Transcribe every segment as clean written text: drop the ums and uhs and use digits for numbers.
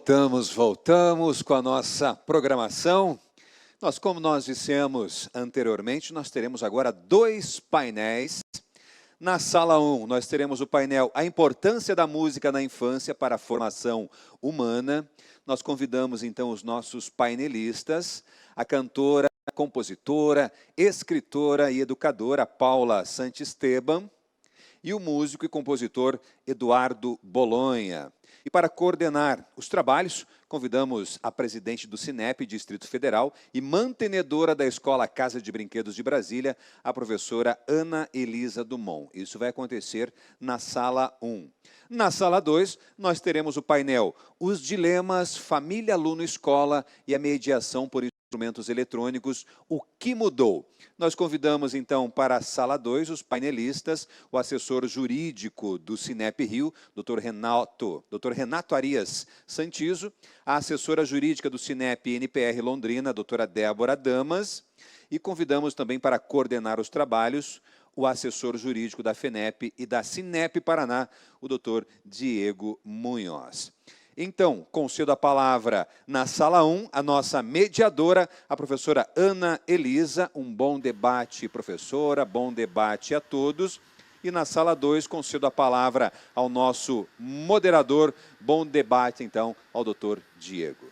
Voltamos com a nossa programação. Como nós dissemos anteriormente, nós teremos agora 2 painéis. Na sala 1, nós teremos o painel A Importância da Música na Infância para a Formação Humana. Nós convidamos, então, os nossos painelistas, a cantora, compositora, escritora e educadora Paula Santisteban e o músico e compositor Eduardo Bolonha. E para coordenar os trabalhos, convidamos a presidente do Cinep Distrito Federal e mantenedora da Escola Casa de Brinquedos de Brasília, a professora Ana Elisa Dumont. Isso vai acontecer na sala 1. Na sala 2, nós teremos o painel Os Dilemas Família, Aluno, Escola e a Mediação por Instrumentos Eletrônicos, o que mudou? Nós convidamos, então, para a sala 2, os painelistas, o assessor jurídico do Cinep Rio, Dr. Renato Arias Santizo, a assessora jurídica do Cinep NPR Londrina, doutora Débora Damas, e convidamos também para coordenar os trabalhos o assessor jurídico da FENEP e da Cinep Paraná, o doutor Diego Munhoz. Então, concedo a palavra na sala 1, a nossa mediadora, a professora Ana Elisa. Um bom debate, professora, bom debate a todos. E na sala 2, concedo a palavra ao nosso moderador. Bom debate, então, ao doutor Diego.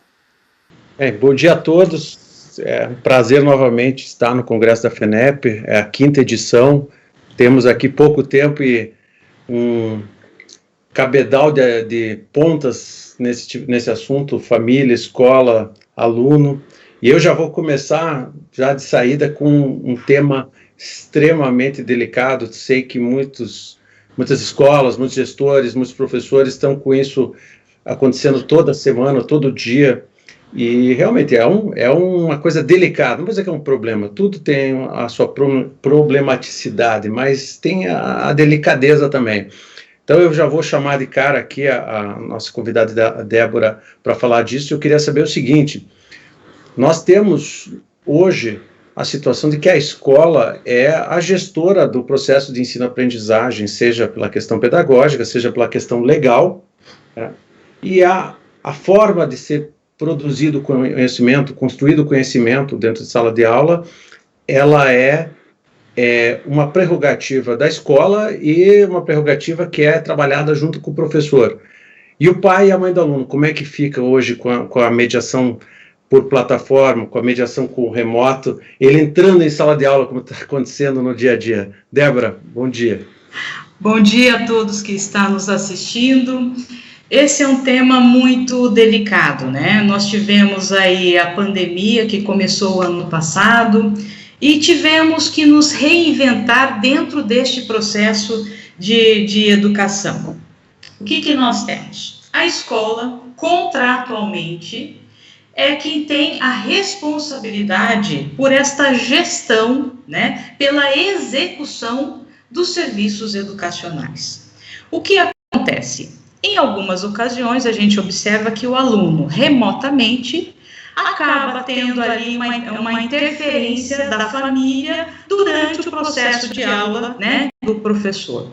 Bom dia a todos. É um prazer novamente estar no Congresso da FENEP, é a 5ª edição. Temos aqui pouco tempo e um cabedal de pontas nesse assunto, família, escola, aluno. E eu já vou começar, já de saída, com um tema extremamente delicado. Sei que muitas escolas, muitos gestores, muitos professores estão com isso acontecendo toda semana, todo dia. E realmente é uma coisa delicada, não vou dizer que é um problema, tudo tem a sua problematicidade, mas tem a delicadeza também. Então eu já vou chamar de cara aqui a nossa convidada Débora para falar disso. Eu queria saber o seguinte: nós temos hoje a situação de que a escola é a gestora do processo de ensino-aprendizagem, seja pela questão pedagógica, seja pela questão legal, né? E a forma de ser produzido conhecimento, construído conhecimento dentro de sala de aula, ela é uma prerrogativa da escola e uma prerrogativa que é trabalhada junto com o professor. E o pai e a mãe do aluno, como é que fica hoje com a mediação por plataforma, com a mediação com o remoto, ele entrando em sala de aula, como está acontecendo no dia a dia? Débora, bom dia. Bom dia a todos que estão nos assistindo. Esse é um tema muito delicado, né? Nós tivemos aí a pandemia que começou o ano passado e tivemos que nos reinventar dentro deste processo de educação. O que nós temos? A escola, contratualmente, é quem tem a responsabilidade por esta gestão, né, pela execução dos serviços educacionais. O que acontece? Em algumas ocasiões, a gente observa que o aluno, remotamente, acaba tendo ali uma interferência da família durante o processo de aula, né, do professor.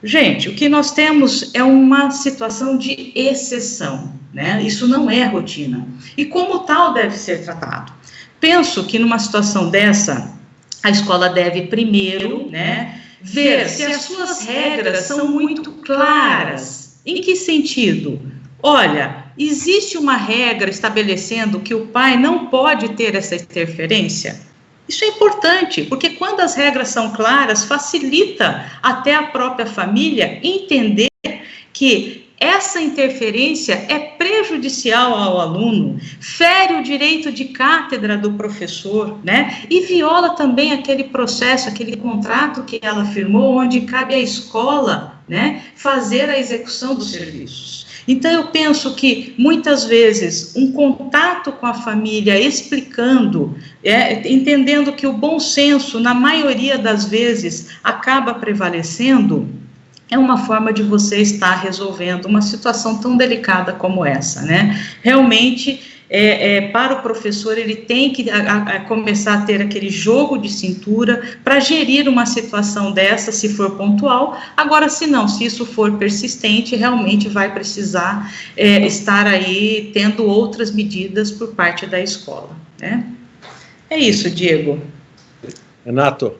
Gente, o que nós temos é uma situação de exceção, né? Isso não é rotina. E como tal deve ser tratado. Penso que numa situação dessa, a escola deve primeiro, né, ver se as suas regras são muito claras. Em que sentido? Olha, existe uma regra estabelecendo que o pai não pode ter essa interferência? Isso é importante, porque quando as regras são claras, facilita até a própria família entender que essa interferência é prejudicial ao aluno, fere o direito de cátedra do professor, né? E viola também aquele processo, aquele contrato que ela firmou, onde cabe à escola, né, fazer a execução dos serviços. Então, eu penso que, muitas vezes, um contato com a família, explicando, entendendo que o bom senso, na maioria das vezes, acaba prevalecendo, é uma forma de você estar resolvendo uma situação tão delicada como essa, né? Realmente, para o professor, ele tem que começar a ter aquele jogo de cintura para gerir uma situação dessa, se for pontual. Agora, se não, se isso for persistente, realmente vai precisar estar aí tendo outras medidas por parte da escola, né? É isso, Diego. Renato,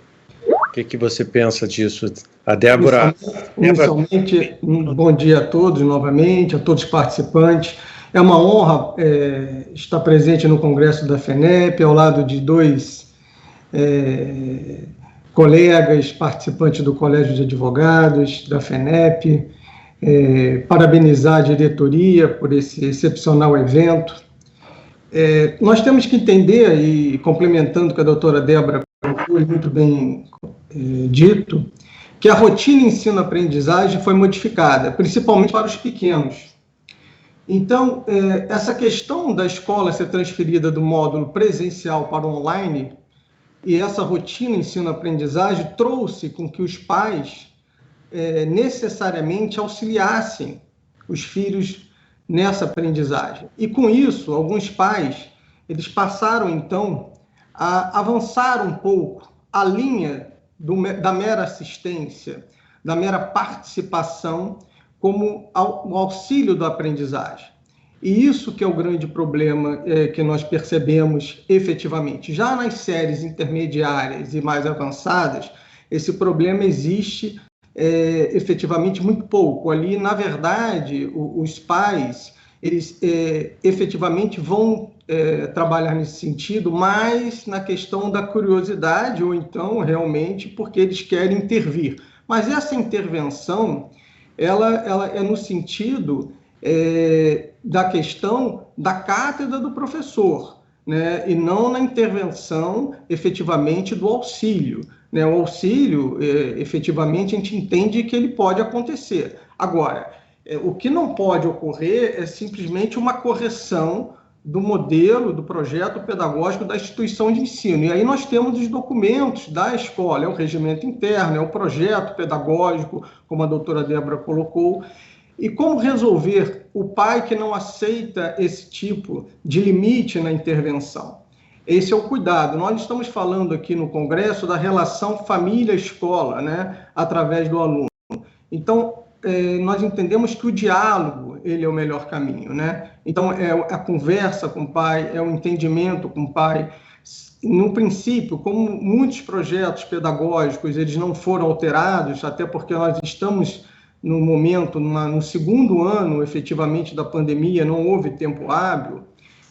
o que você pensa disso? A Débora... Inicialmente, um bom dia a todos novamente, a todos os participantes. É uma honra estar presente no Congresso da FENEP, ao lado de dois colegas participantes do Colégio de Advogados da FENEP, parabenizar a diretoria por esse excepcional evento. Nós temos que entender, e complementando o que a doutora Débora foi muito bem dito, que a rotina ensino-aprendizagem foi modificada, principalmente para os pequenos. Então, essa questão da escola ser transferida do módulo presencial para o online, e essa rotina ensino-aprendizagem trouxe com que os pais necessariamente auxiliassem os filhos nessa aprendizagem. E com isso, alguns pais, eles passaram então a avançar um pouco a linha da mera assistência, da mera participação como o auxílio da aprendizagem. E isso que é o grande problema que nós percebemos efetivamente. Já nas séries intermediárias e mais avançadas, esse problema existe efetivamente muito pouco. Ali, na verdade, os pais, eles efetivamente vão trabalhar nesse sentido, mais na questão da curiosidade, ou então realmente porque eles querem intervir. Mas essa intervenção, ela é no sentido da questão da cátedra do professor, né? E não na intervenção efetivamente do auxílio. Né? O auxílio, efetivamente, a gente entende que ele pode acontecer. Agora, o que não pode ocorrer é simplesmente uma correção do modelo, do projeto pedagógico da instituição de ensino. E aí nós temos os documentos da escola, é o regimento interno, é o projeto pedagógico, como a doutora Débora colocou. E como resolver o pai que não aceita esse tipo de limite na intervenção? Esse é o cuidado. Nós estamos falando aqui no Congresso da relação família-escola, né, através do aluno. Então, nós entendemos que o diálogo, ele é o melhor caminho, né? Então, é a conversa com o pai, é o entendimento com o pai. No princípio, como muitos projetos pedagógicos, eles não foram alterados, até porque nós estamos no momento, no segundo ano, efetivamente, da pandemia, não houve tempo hábil.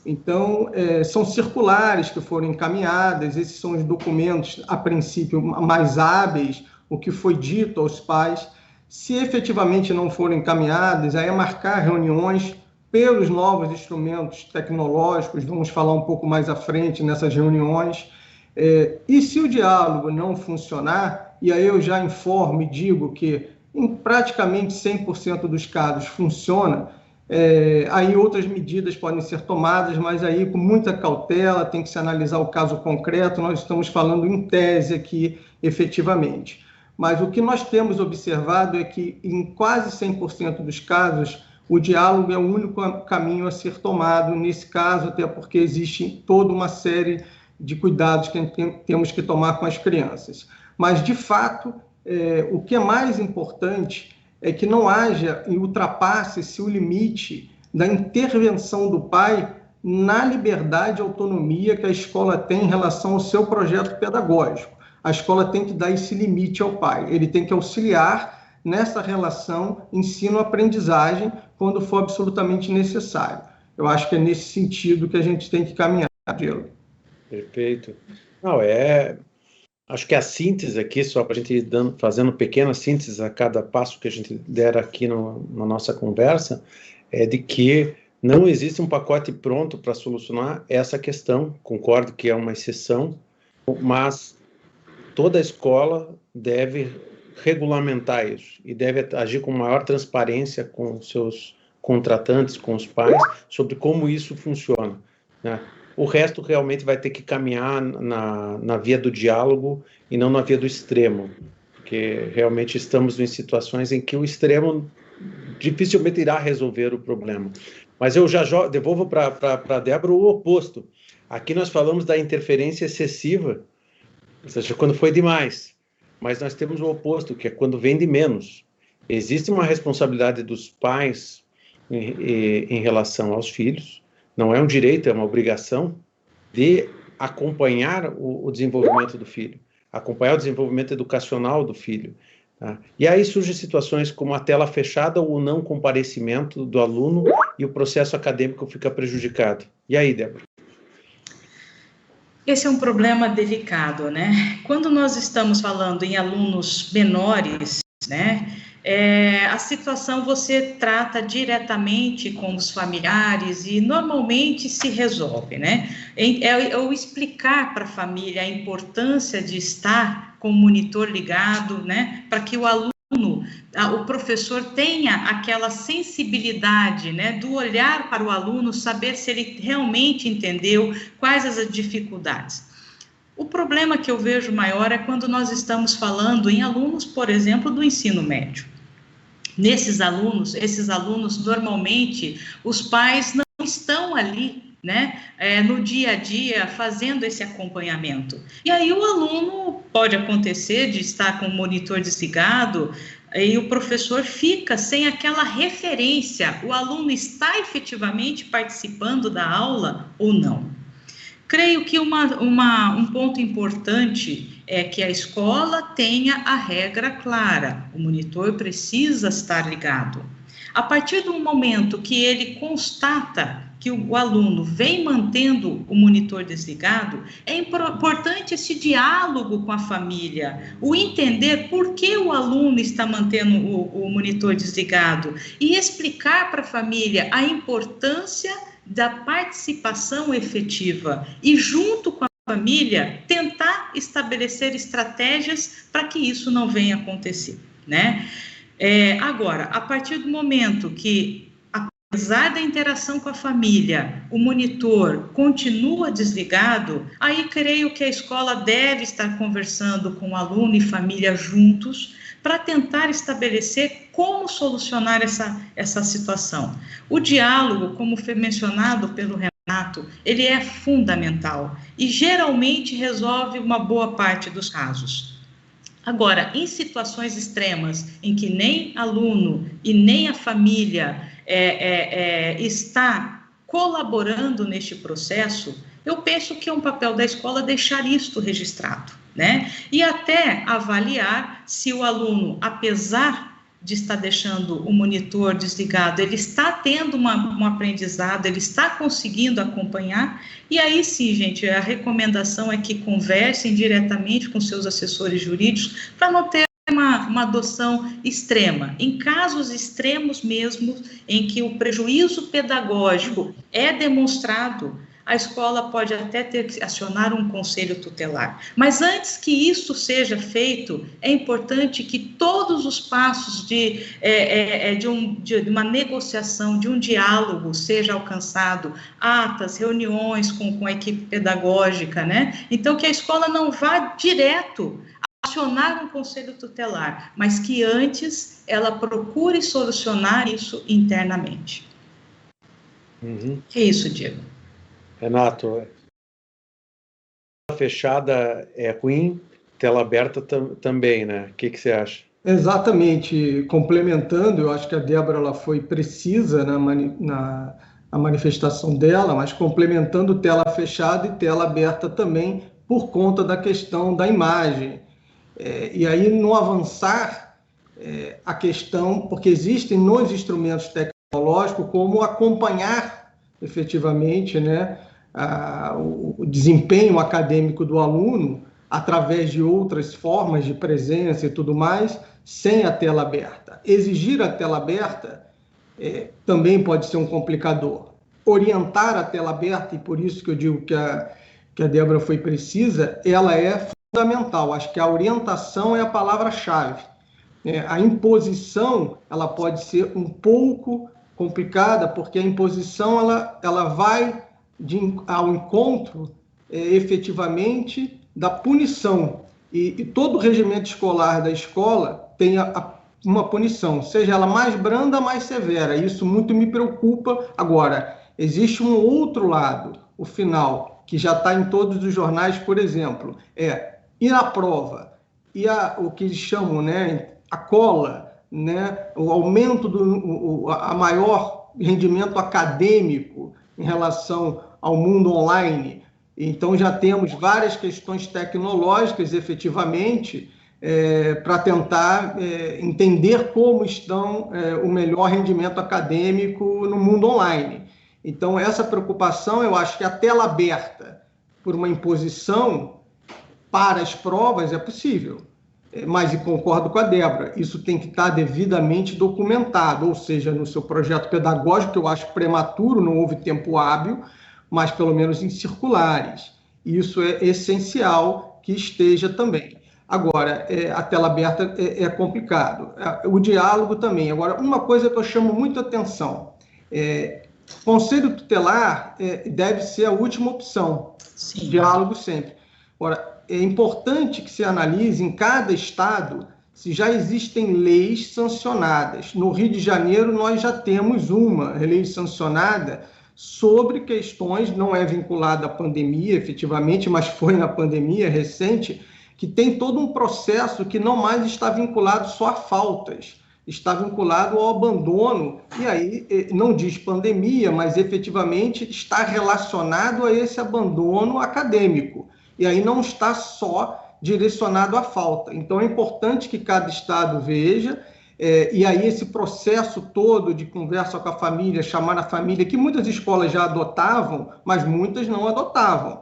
Então, são circulares que foram encaminhadas, esses são os documentos, a princípio, mais hábeis, o que foi dito aos pais. Se efetivamente não forem encaminhadas, aí é marcar reuniões pelos novos instrumentos tecnológicos, vamos falar um pouco mais à frente nessas reuniões. E se o diálogo não funcionar, e aí eu já informo e digo que em praticamente 100% dos casos funciona, aí outras medidas podem ser tomadas, mas aí com muita cautela, tem que se analisar o caso concreto, nós estamos falando em tese aqui, efetivamente. Mas o que nós temos observado é que em quase 100% dos casos, o diálogo é o único caminho a ser tomado nesse caso, até porque existe toda uma série de cuidados que temos que tomar com as crianças. Mas, de fato, o que é mais importante é que não haja e ultrapasse-se o limite da intervenção do pai na liberdade e autonomia que a escola tem em relação ao seu projeto pedagógico. A escola tem que dar esse limite ao pai, ele tem que auxiliar nessa relação ensino-aprendizagem quando for absolutamente necessário. Eu acho que é nesse sentido que a gente tem que caminhar, Diego. Perfeito. Não, acho que a síntese aqui, só para a gente ir fazendo pequenas sínteses a cada passo que a gente der aqui na nossa conversa, é de que não existe um pacote pronto para solucionar essa questão. Concordo que é uma exceção, mas toda a escola deve regulamentar isso e deve agir com maior transparência com seus contratantes, com os pais, sobre como isso funciona, né? O resto realmente vai ter que caminhar na via do diálogo e não na via do extremo, porque realmente estamos em situações em que o extremo dificilmente irá resolver o problema. Mas eu já devolvo para a Débora o oposto. Aqui nós falamos da interferência excessiva, ou seja, quando foi demais. Mas nós temos o oposto, que é quando vem de menos. Existe uma responsabilidade dos pais em relação aos filhos, não é um direito, é uma obrigação de acompanhar o desenvolvimento do filho, acompanhar o desenvolvimento educacional do filho. Tá? E aí surgem situações como a tela fechada ou o não comparecimento do aluno e o processo acadêmico fica prejudicado. E aí, Débora? Esse é um problema delicado, né? Quando nós estamos falando em alunos menores, né? A situação você trata diretamente com os familiares e normalmente se resolve, né? Eu explicar para a família a importância de estar com o monitor ligado, né? Para que o professor tenha aquela sensibilidade, né? Do olhar para o aluno, saber se ele realmente entendeu quais as dificuldades. O problema que eu vejo maior é quando nós estamos falando em alunos, por exemplo, do ensino médio. Esses alunos, normalmente, os pais não estão ali, né, no dia a dia, fazendo esse acompanhamento. E aí o aluno, pode acontecer de estar com o monitor desligado, e o professor fica sem aquela referência, o aluno está efetivamente participando da aula ou não. Creio que um ponto importante é que a escola tenha a regra clara, o monitor precisa estar ligado. A partir do momento que ele constata que o aluno vem mantendo o monitor desligado, é importante esse diálogo com a família, o entender por que o aluno está mantendo o monitor desligado e explicar para a família a importância da participação efetiva e, junto com a família, tentar estabelecer estratégias para que isso não venha acontecer, né? Agora, a partir do momento que, apesar da interação com a família, o monitor continua desligado, aí creio que a escola deve estar conversando com o aluno e família juntos para tentar estabelecer como solucionar essa situação. O diálogo, como foi mencionado pelo Renato, ele é fundamental e geralmente resolve uma boa parte dos casos. Agora, em situações extremas, em que nem aluno e nem a família está colaborando neste processo, eu penso que é um papel da escola deixar isto registrado, né? E até avaliar se o aluno, apesar de estar deixando o monitor desligado, ele está tendo um aprendizado, ele está conseguindo acompanhar, e aí sim, gente, a recomendação é que conversem diretamente com seus assessores jurídicos para não ter uma adoção extrema. Em casos extremos mesmo, em que o prejuízo pedagógico é demonstrado, a escola pode até ter que acionar um conselho tutelar. Mas antes que isso seja feito, é importante que todos os passos de uma negociação, de um diálogo seja alcançado, atas, reuniões com a equipe pedagógica, né? Então, que a escola não vá direto acionar um conselho tutelar, mas que antes ela procure solucionar isso internamente. Que é isso, Diego? Renato, tela fechada é ruim, tela aberta também, né? O que você acha? Exatamente, complementando, eu acho que a Débora ela foi precisa na manifestação dela, mas complementando tela fechada e tela aberta também por conta da questão da imagem. E aí, no avançar, a questão, porque existem nos instrumentos tecnológicos como acompanhar efetivamente, né, o desempenho acadêmico do aluno através de outras formas de presença e tudo mais, sem a tela aberta. Exigir a tela aberta também pode ser um complicador. Orientar a tela aberta, e por isso que eu digo que a Débora foi precisa, ela é fundamental. Acho que a orientação é a palavra-chave. A imposição, ela pode ser um pouco complicada, porque a imposição ela vai ao encontro efetivamente da punição. E todo o regimento escolar da escola tem uma punição, seja ela mais branda, mais severa. Isso muito me preocupa. Agora, existe um outro lado, o final, que já está em todos os jornais, por exemplo, ir à prova e o que eles chamam, né, a cola, né, o aumento a maior rendimento acadêmico em relação ao mundo online. Então, já temos várias questões tecnológicas, efetivamente, para tentar entender como estão o melhor rendimento acadêmico no mundo online. Então, essa preocupação, eu acho que a tela aberta por uma imposição para as provas é possível. Mas, e concordo com a Débora, isso tem que estar devidamente documentado, ou seja, no seu projeto pedagógico, que eu acho prematuro, não houve tempo hábil, mas pelo menos em circulares. Isso é essencial que esteja também. Agora, a tela aberta é complicado. O diálogo também. Agora, uma coisa que eu chamo muita atenção, conselho tutelar deve ser a última opção. Sim. Diálogo sempre. Agora, é importante que se analise em cada estado se já existem leis sancionadas. No Rio de Janeiro, nós já temos uma lei sancionada sobre questões, não é vinculada à pandemia, efetivamente, mas foi na pandemia recente, que tem todo um processo que não mais está vinculado só a faltas, está vinculado ao abandono, e aí não diz pandemia, mas efetivamente está relacionado a esse abandono acadêmico. E aí não está só direcionado à falta. Então, é importante que cada estado veja, e aí esse processo todo de conversa com a família, chamar a família, que muitas escolas já adotavam, mas muitas não adotavam.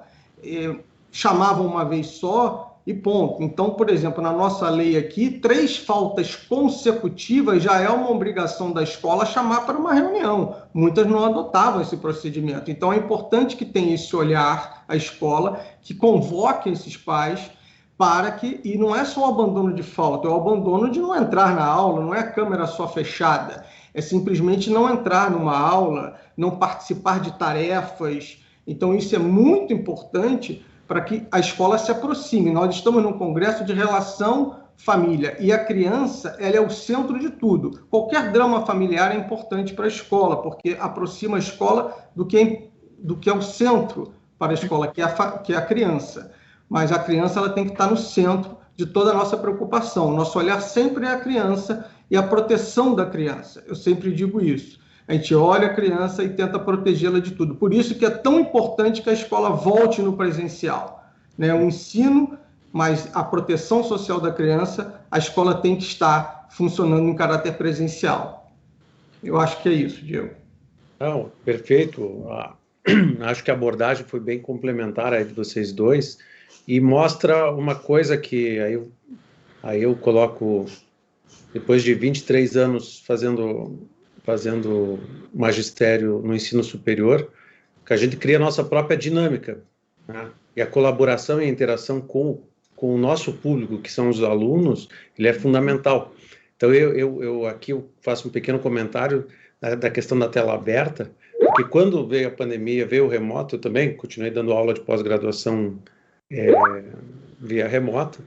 Chamavam uma vez só e ponto. Então, por exemplo, na nossa lei aqui, 3 faltas consecutivas já é uma obrigação da escola chamar para uma reunião. Muitas não adotavam esse procedimento. Então, é importante que tenha esse olhar a escola, que convoque esses pais para que... E não é só o abandono de falta, é o abandono de não entrar na aula, não é a câmera só fechada. É simplesmente não entrar numa aula, não participar de tarefas. Então, isso é muito importante para que a escola se aproxime. Nós estamos num congresso de relação família, e a criança, ela é o centro de tudo. Qualquer drama familiar é importante para a escola, porque aproxima a escola do que é o centro para a escola, que é a criança. Mas a criança, ela tem que estar no centro de toda a nossa preocupação. Nosso olhar sempre é a criança e a proteção da criança. Eu sempre digo isso. A gente olha a criança e tenta protegê-la de tudo. Por isso que é tão importante que a escola volte no presencial, né? O ensino, mas a proteção social da criança, a escola tem que estar funcionando em caráter presencial. Eu acho que é isso, Diego. Não, perfeito. Acho que a abordagem foi bem complementar aí de vocês dois e mostra uma coisa que aí eu coloco, depois de 23 anos fazendo magistério no ensino superior, que a gente cria a nossa própria dinâmica, né? E a colaboração e a interação com o nosso público, que são os alunos, ele é fundamental. Então, eu aqui faço um pequeno comentário da questão da tela aberta, porque quando veio a pandemia, veio o remoto, eu também continuei dando aula de pós-graduação via remoto,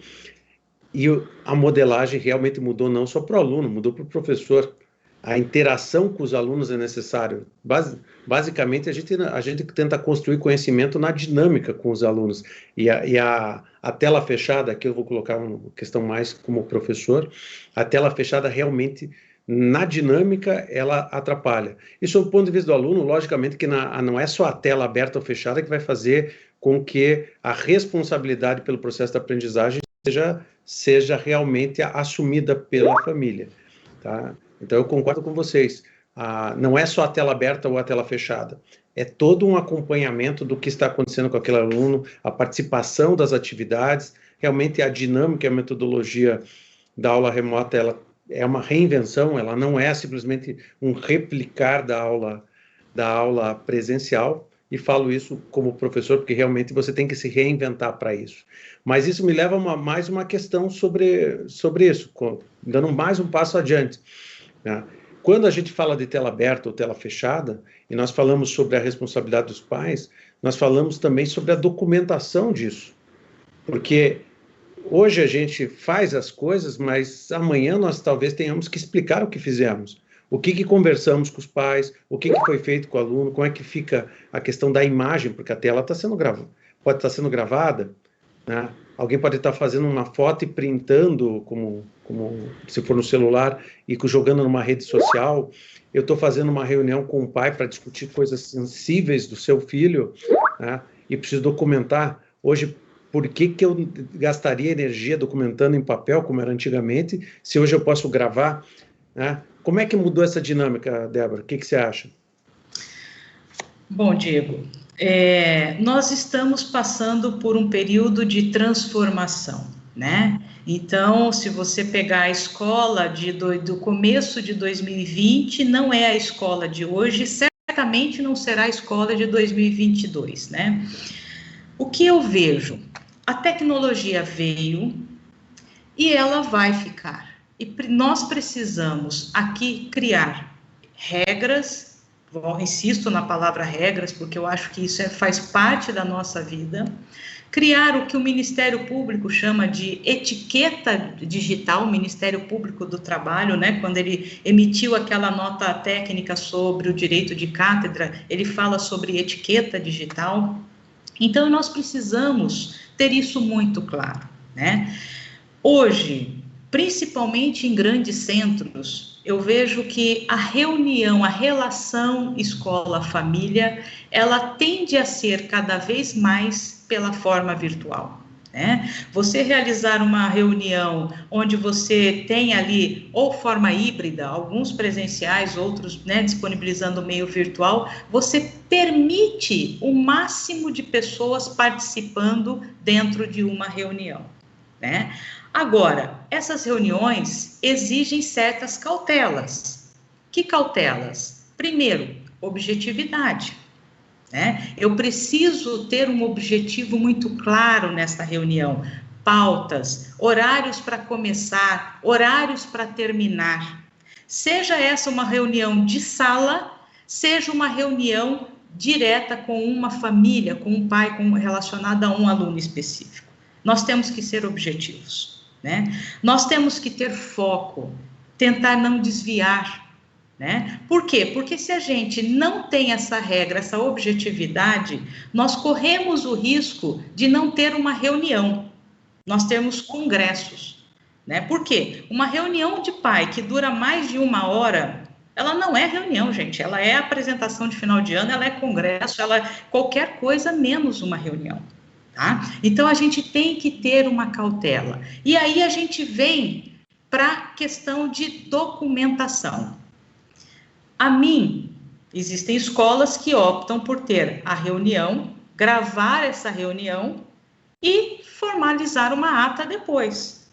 e a modelagem realmente mudou não só para o aluno, mudou para o professor. A interação com os alunos é necessário. Basicamente, a gente tenta construir conhecimento na dinâmica com os alunos. E a tela fechada, aqui eu vou colocar uma questão mais como professor, a tela fechada realmente, na dinâmica, ela atrapalha. E sob o ponto de vista do aluno, logicamente que não é só a tela aberta ou fechada que vai fazer com que a responsabilidade pelo processo de aprendizagem seja realmente assumida pela família, tá? Então, eu concordo com vocês. Não é só a tela aberta ou a tela fechada. É todo um acompanhamento do que está acontecendo com aquele aluno, a participação das atividades, realmente a dinâmica e a metodologia da aula remota, ela é uma reinvenção, ela não é simplesmente um replicar da aula presencial, e falo isso como professor, porque realmente você tem que se reinventar para isso. Mas isso me leva a mais uma questão sobre isso, dando mais um passo adiante. Quando a gente fala de tela aberta ou tela fechada, e nós falamos sobre a responsabilidade dos pais, nós falamos também sobre a documentação disso. Porque hoje a gente faz as coisas, mas amanhã nós talvez tenhamos que explicar o que fizemos. O que conversamos com os pais, o que foi feito com o aluno, como é que fica a questão da imagem, porque a tela está sendo gravada, pode estar sendo gravada, né? Alguém pode estar fazendo uma foto e printando, como se for no celular, e jogando numa rede social. Eu estou fazendo uma reunião com o pai para discutir coisas sensíveis do seu filho, né? E preciso documentar. Hoje, por que eu gastaria energia documentando em papel, como era antigamente, se hoje eu posso gravar, né? Como é que mudou essa dinâmica, Débora? O que você acha? Bom, Diego, nós estamos passando por um período de transformação, né? Então, se você pegar a escola do começo de 2020, não é a escola de hoje, certamente não será a escola de 2022, né? O que eu vejo? A tecnologia veio e ela vai ficar. E nós precisamos aqui criar regras, insisto na palavra regras, porque eu acho que isso faz parte da nossa vida, criar o que o Ministério Público chama de etiqueta digital, o Ministério Público do Trabalho, né, quando ele emitiu aquela nota técnica sobre o direito de cátedra, ele fala sobre etiqueta digital. Então, nós precisamos ter isso muito claro, né? Hoje, principalmente em grandes centros, eu vejo que a reunião, a relação escola-família, ela tende a ser cada vez mais pela forma virtual, né? Você realizar uma reunião onde você tem ali ou forma híbrida, alguns presenciais, outros, né, disponibilizando o meio virtual, você permite o máximo de pessoas participando dentro de uma reunião, né? Agora, essas reuniões exigem certas cautelas. Que cautelas? Primeiro, objetividade, né? Eu preciso ter um objetivo muito claro nessa reunião, pautas, horários para começar, horários para terminar. Seja essa uma reunião de sala, seja uma reunião direta com uma família, com um pai, relacionada a um aluno específico. Nós temos que ser objetivos, né? Nós temos que ter foco, tentar não desviar, né? Por quê? Porque se a gente não tem essa regra, essa objetividade, nós corremos o risco de não ter uma reunião, nós temos congressos, né? Por quê? Uma reunião de pai que dura mais de 1 hora, ela não é reunião, gente, ela é apresentação de final de ano, ela é congresso, ela é qualquer coisa menos uma reunião. Tá? Então, a gente tem que ter uma cautela. E aí a gente vem para a questão de documentação. Existem escolas que optam por ter a reunião, gravar essa reunião e formalizar uma ata depois.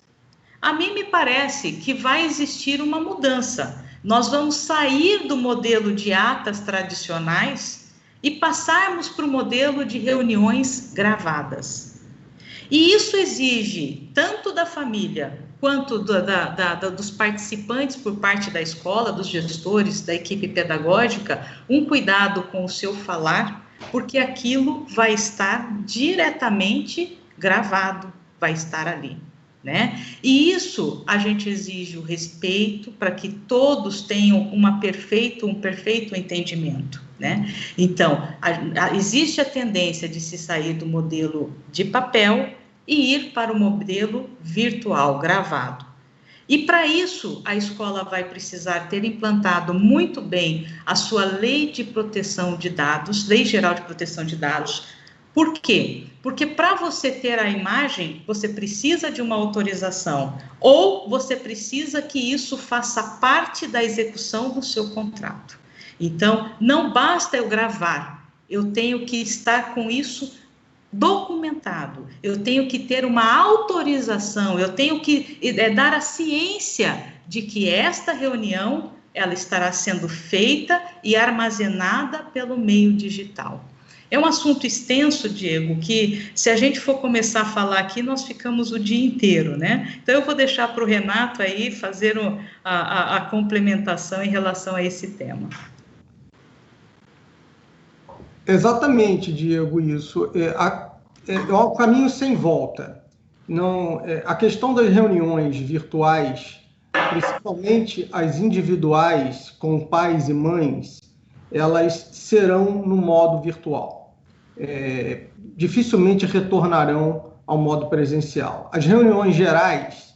A mim me parece que vai existir uma mudança. Nós vamos sair do modelo de atas tradicionais e passarmos para o modelo de reuniões gravadas. E isso exige, tanto da família, quanto dos participantes por parte da escola, dos gestores, da equipe pedagógica, um cuidado com o seu falar, porque aquilo vai estar diretamente gravado, vai estar ali, né? E isso a gente exige o respeito para que todos tenham um perfeito entendimento, né? Então, existe a tendência de se sair do modelo de papel e ir para o modelo virtual, gravado. E para isso, a escola vai precisar ter implantado muito bem a sua lei de proteção de dados, Lei Geral de Proteção de Dados. Por quê? Porque para você ter a imagem, você precisa de uma autorização, ou você precisa que isso faça parte da execução do seu contrato. Então, não basta eu gravar, eu tenho que estar com isso documentado, eu tenho que ter uma autorização, eu tenho que dar a ciência de que esta reunião, ela estará sendo feita e armazenada pelo meio digital. É um assunto extenso, Diego, que se a gente for começar a falar aqui, nós ficamos o dia inteiro, né? Então, eu vou deixar para o Renato aí fazer a complementação em relação a esse tema. Exatamente, Diego, isso. É um caminho sem volta. a questão das reuniões virtuais, principalmente as individuais com pais e mães, elas serão no modo virtual. Dificilmente retornarão ao modo presencial. As reuniões gerais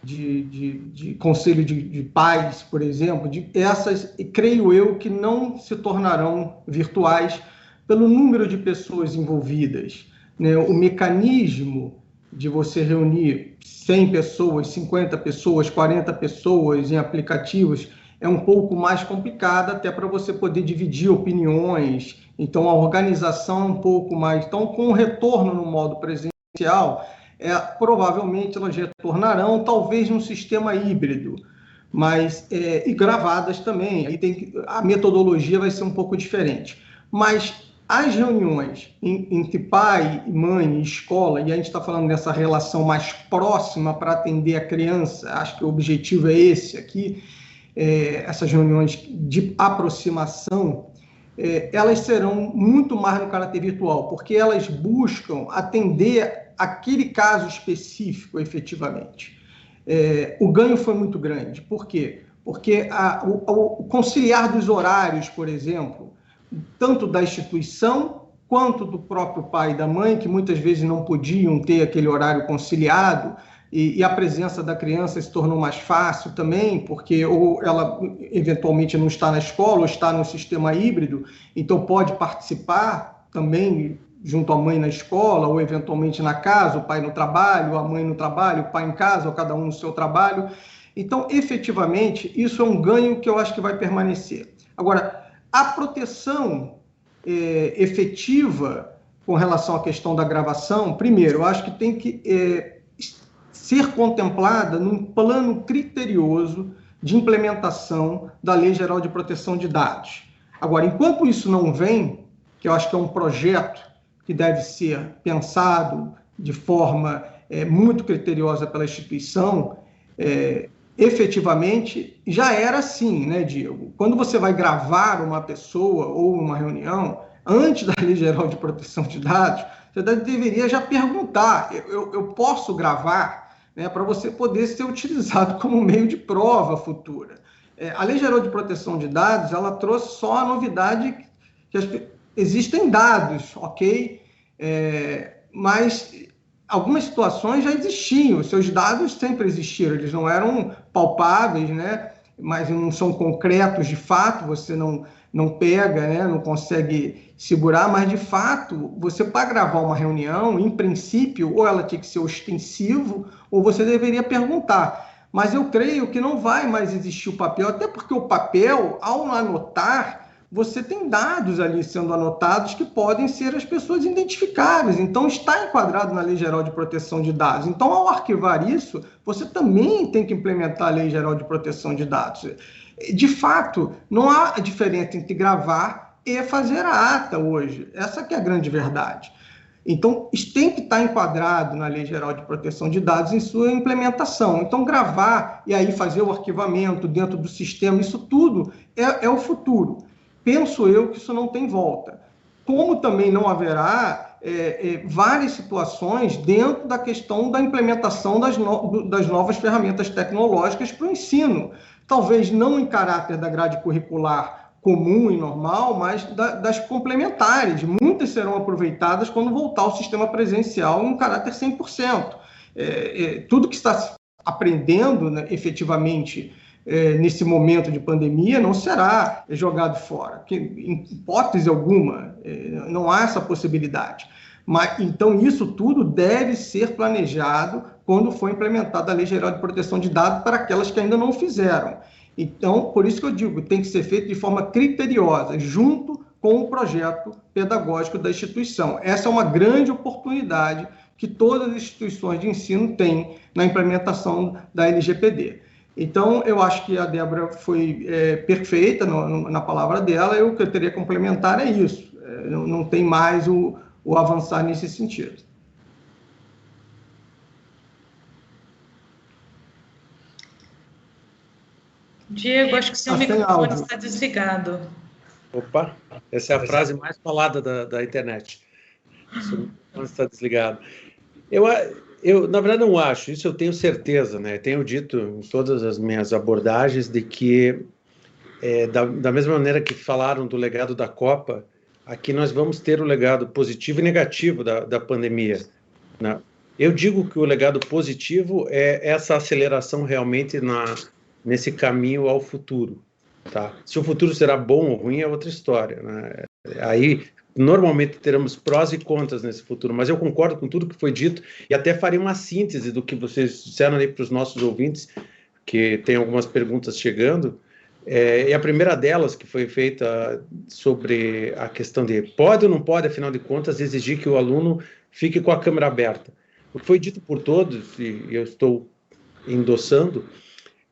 de conselho de pais, por exemplo, essas, creio eu, que não se tornarão virtuais pelo número de pessoas envolvidas, né? O mecanismo de você reunir 100 pessoas, 50 pessoas, 40 pessoas em aplicativos é um pouco mais complicado, até para você poder dividir opiniões. Então, a organização é um pouco mais... Então, com o retorno no modo presencial, provavelmente elas retornarão, talvez num sistema híbrido, mas e gravadas também. Aí a metodologia vai ser um pouco diferente. Mas as reuniões entre pai, mãe e escola, e a gente está falando dessa relação mais próxima para atender a criança, acho que o objetivo é esse aqui, essas reuniões de aproximação, elas serão muito mais no caráter virtual, porque elas buscam atender aquele caso específico, efetivamente. O ganho foi muito grande. Por quê? Porque o conciliar dos horários, por exemplo, tanto da instituição quanto do próprio pai e da mãe, que muitas vezes não podiam ter aquele horário conciliado, e a presença da criança se tornou mais fácil também, porque ou ela eventualmente não está na escola, ou está no sistema híbrido, então pode participar também junto à mãe na escola, ou eventualmente na casa, o pai no trabalho, a mãe no trabalho, o pai em casa, ou cada um no seu trabalho. Então, efetivamente, isso é um ganho que eu acho que vai permanecer. Agora, a proteção efetiva com relação à questão da gravação, primeiro, eu acho que tem que ser contemplada num plano criterioso de implementação da Lei Geral de Proteção de Dados. Agora, enquanto isso não vem, que eu acho que é um projeto que deve ser pensado de forma muito criteriosa pela instituição, efetivamente, já era assim, né, Diego? Quando você vai gravar uma pessoa ou uma reunião, antes da Lei Geral de Proteção de Dados, você deveria já perguntar, eu posso gravar, né, para você poder ser utilizado como meio de prova futura. A Lei Geral de Proteção de Dados, ela trouxe só a novidade que existem dados, ok? Mas algumas situações já existiam, os seus dados sempre existiram, eles não eram palpáveis, né? Mas não são concretos de fato, você não pega, né? Não consegue segurar, mas de fato, você para gravar uma reunião, em princípio, ou ela tinha que ser ostensivo, ou você deveria perguntar. Mas eu creio que não vai mais existir o papel, até porque o papel, ao anotar, você tem dados ali sendo anotados que podem ser as pessoas identificáveis. Então, está enquadrado na Lei Geral de Proteção de Dados. Então, ao arquivar isso, você também tem que implementar a Lei Geral de Proteção de Dados. De fato, não há diferença entre gravar e fazer a ata hoje. Essa que é a grande verdade. Então, isso tem que estar enquadrado na Lei Geral de Proteção de Dados em sua implementação. Então, gravar e aí fazer o arquivamento dentro do sistema, isso tudo é o futuro. Penso eu que isso não tem volta. Como também não haverá várias situações dentro da questão da implementação das novas ferramentas tecnológicas para o ensino. Talvez não em caráter da grade curricular comum e normal, mas das complementares. Muitas serão aproveitadas quando voltar ao sistema presencial em caráter 100%. Tudo que está aprendendo, né, efetivamente, nesse momento de pandemia, não será jogado fora, que, em hipótese alguma, não há essa possibilidade. Mas, então, isso tudo deve ser planejado quando for implementada a Lei Geral de Proteção de Dados para aquelas que ainda não fizeram. Então, por isso que eu digo, tem que ser feito de forma criteriosa, junto com o projeto pedagógico da instituição. Essa é uma grande oportunidade que todas as instituições de ensino têm na implementação da LGPD. Então, eu acho que a Débora foi perfeita na palavra dela, o que eu teria a complementar é isso, não tem mais o avançar nesse sentido. Diego, acho que seu microfone está desligado. Opa, essa é a frase mais falada da internet. Seu microfone está desligado. Eu, na verdade, não acho, isso eu tenho certeza, né? Tenho dito em todas as minhas abordagens de que, da mesma maneira que falaram do legado da Copa, aqui nós vamos ter o legado positivo e negativo da pandemia, né? Eu digo que o legado positivo é essa aceleração realmente nesse caminho ao futuro, tá? Se o futuro será bom ou ruim é outra história, né? Aí, normalmente teremos prós e contras nesse futuro, mas eu concordo com tudo que foi dito e até farei uma síntese do que vocês disseram aí para os nossos ouvintes, que tem algumas perguntas chegando, e a primeira delas, que foi feita sobre a questão de pode ou não pode, afinal de contas, exigir que o aluno fique com a câmera aberta. O que foi dito por todos, e eu estou endossando,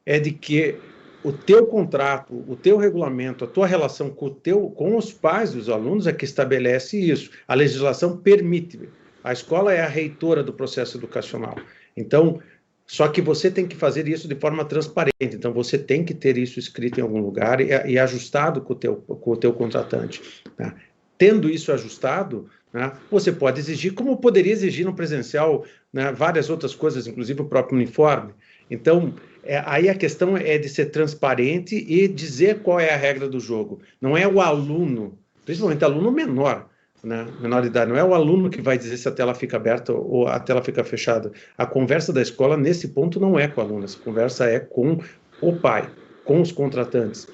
é de que o teu contrato, o teu regulamento, a tua relação com os pais dos alunos é que estabelece isso. A legislação permite. A escola é a reitora do processo educacional. Então, só que você tem que fazer isso de forma transparente. Então, você tem que ter isso escrito em algum lugar e ajustado com o teu contratante, tá? Tendo isso ajustado, né, você pode exigir, como poderia exigir no presencial, né, várias outras coisas, inclusive o próprio uniforme. Então, aí a questão é de ser transparente e dizer qual é a regra do jogo. Não é o aluno, principalmente aluno menor, né, menor de idade, não é o aluno que vai dizer se a tela fica aberta ou a tela fica fechada. A conversa da escola, nesse ponto, não é com o aluno, essa conversa é com o pai, com os contratantes.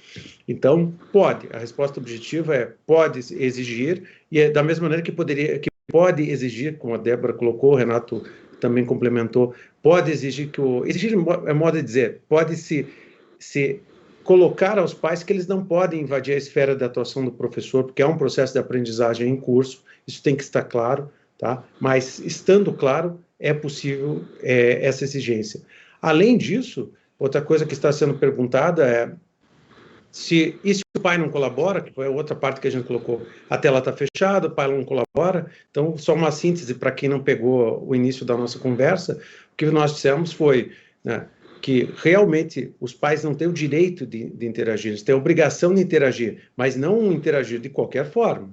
Então, pode. A resposta objetiva é pode exigir, e é da mesma maneira que pode exigir, como a Débora colocou, o Renato também complementou, pode exigir exigir é modo de dizer, pode se colocar aos pais que eles não podem invadir a esfera de atuação do professor, porque é um processo de aprendizagem em curso, isso tem que estar claro, tá? Mas, estando claro, é possível essa exigência. Além disso, outra coisa que está sendo perguntada é se o pai não colabora, que foi a outra parte que a gente colocou, a tela está fechada, o pai não colabora. Então, só uma síntese para quem não pegou o início da nossa conversa, o que nós dissemos foi, né, que realmente os pais não têm o direito de interagir, eles têm a obrigação de interagir, mas não interagir de qualquer forma.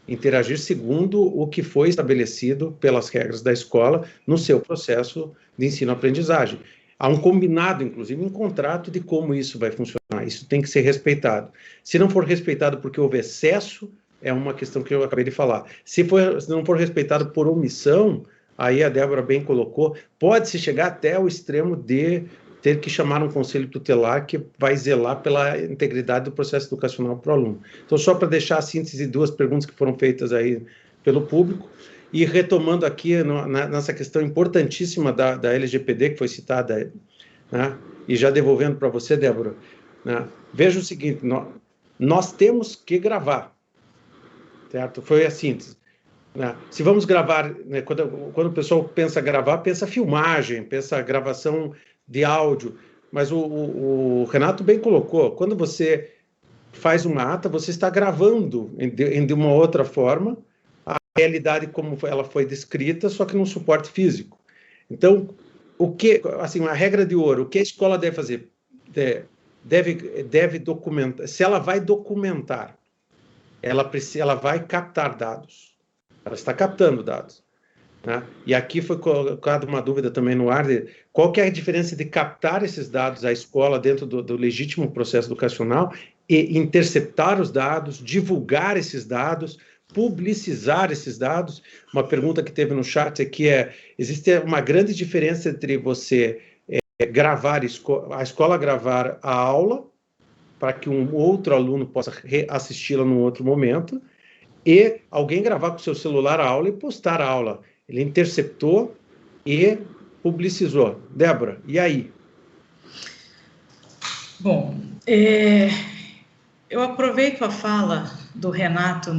Interagir segundo o que foi estabelecido pelas regras da escola no seu processo de ensino-aprendizagem. Há um combinado, inclusive, um contrato de como isso vai funcionar. Isso tem que ser respeitado. Se não for respeitado porque houve excesso, é uma questão que eu acabei de falar. Se não for respeitado por omissão, aí a Débora bem colocou, pode-se chegar até o extremo de ter que chamar um conselho tutelar que vai zelar pela integridade do processo educacional para o aluno. Então, só para deixar a síntese de duas perguntas que foram feitas aí pelo público, e retomando aqui nessa questão importantíssima da LGPD, que foi citada, né, e já devolvendo para você, Débora, né, veja o seguinte, nós temos que gravar, certo? Foi a síntese. Né? Se vamos gravar, né, quando o pessoal pensa gravar, pensa filmagem, pensa gravação de áudio, mas o Renato bem colocou, quando você faz uma ata, você está gravando de uma outra forma, realidade como ela foi descrita, só que num suporte físico. Então, a regra de ouro, o que a escola deve fazer? Deve documentar. Se ela vai documentar, ela vai captar dados. Ela está captando dados. Né? E aqui foi colocada uma dúvida também no ar de qual que é a diferença de captar esses dados à escola dentro do legítimo processo educacional e interceptar os dados, divulgar esses dados, publicizar esses dados. Uma pergunta que teve no chat aqui existe uma grande diferença entre você gravar, a escola gravar a aula, para que um outro aluno possa assisti-la num outro momento, e alguém gravar com o seu celular a aula e postar a aula. Ele interceptou e publicizou. Débora, e aí? Bom, eu aproveito a fala do Renato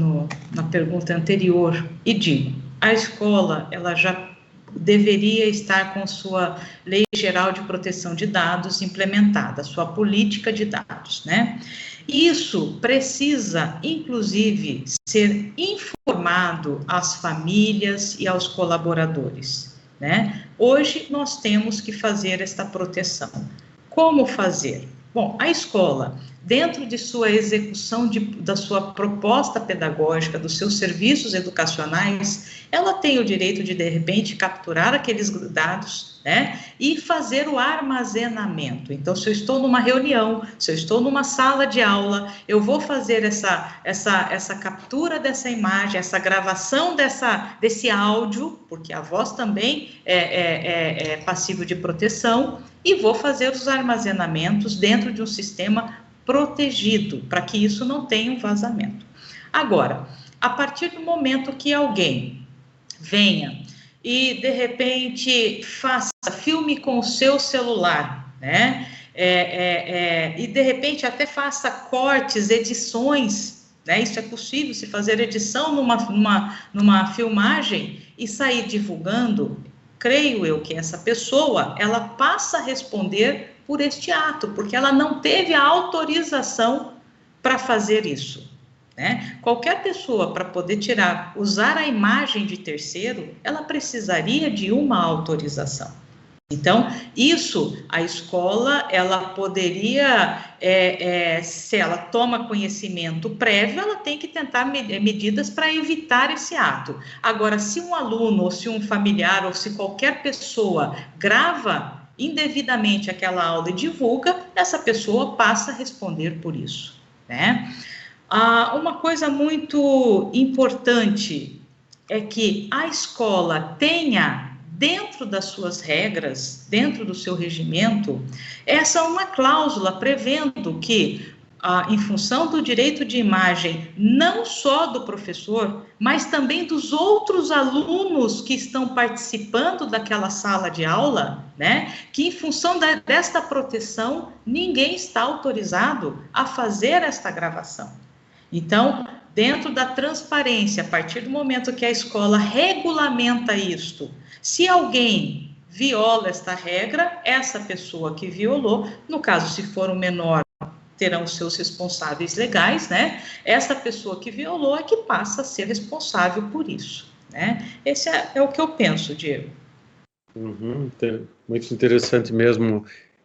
na pergunta anterior e digo, a escola ela já deveria estar com sua Lei Geral de Proteção de Dados implementada, sua política de dados, né? Isso precisa, inclusive, ser informado às famílias e aos colaboradores, né? Hoje nós temos que fazer esta proteção. Como fazer? Bom, a escola dentro de sua execução da sua proposta pedagógica, dos seus serviços educacionais, ela tem o direito de repente, capturar aqueles dados, né, e fazer o armazenamento. Então, se eu estou numa reunião, se eu estou numa sala de aula, eu vou fazer essa captura dessa imagem, essa gravação desse áudio, porque a voz também é passivo de proteção, e vou fazer os armazenamentos dentro de um sistema protegido, para que isso não tenha um vazamento. Agora, a partir do momento que alguém venha e, de repente, filme com o seu celular, né? E, de repente, até faça cortes, edições, né? Isso é possível, se fazer edição numa filmagem e sair divulgando, creio eu que essa pessoa, ela passa a responder por este ato, porque ela não teve a autorização para fazer isso, né? Qualquer pessoa, para poder usar a imagem de terceiro, ela precisaria de uma autorização. Então, isso, a escola, ela poderia, se ela toma conhecimento prévio, ela tem que tentar medidas para evitar esse ato. Agora, se um aluno, ou se um familiar, ou se qualquer pessoa grava indevidamente aquela aula e divulga, essa pessoa passa a responder por isso, né? Uma coisa muito importante é que a escola tenha, dentro das suas regras, dentro do seu regimento, uma cláusula prevendo que, em função do direito de imagem, não só do professor, mas também dos outros alunos que estão participando daquela sala de aula, né, que em função desta proteção, ninguém está autorizado a fazer esta gravação. Então, dentro da transparência, a partir do momento que a escola regulamenta isto, se alguém viola esta regra, essa pessoa que violou, no caso, se for um menor, terão os seus responsáveis legais, né? Essa pessoa que violou é que passa a ser responsável por isso, né? Esse é o que eu penso, Diego. Muito interessante mesmo